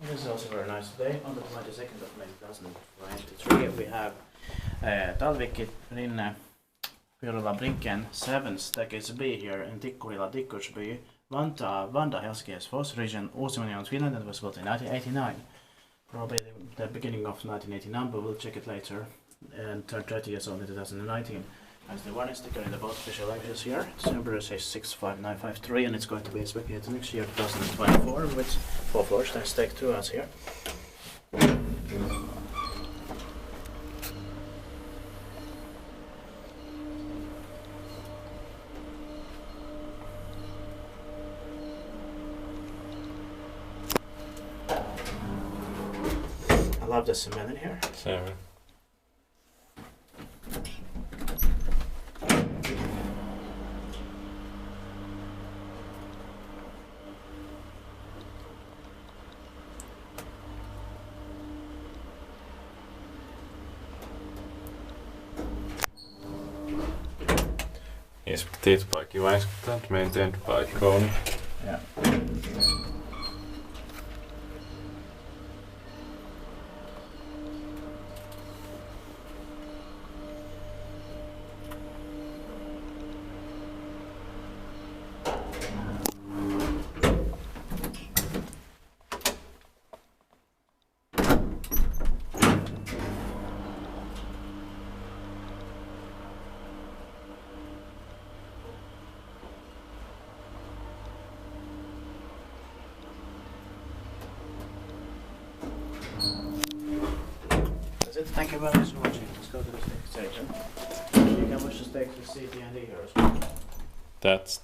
This is also very nice. Today, on the 22nd of May 2023, we have Talvikkirinne Pyöräfabriken 7th Decades B here in Tikkurila, Vantaa, Helsingfors region, also in Finland, and was built in 1989. Probably the beginning of 1989, but we'll check it later. And turned 30 years old in 2019. As the warning sticker in the both official languages here, its number says 65953, and it's going to be inspected next year, 2024, with 4 floors. Let's take 2 us here. I love the cement in here. Same. Inspected by QA and maintained by Kone. Yeah. Thank you very much for watching. Let's go to the steak station. You can watch the steak to see the end here as well. That's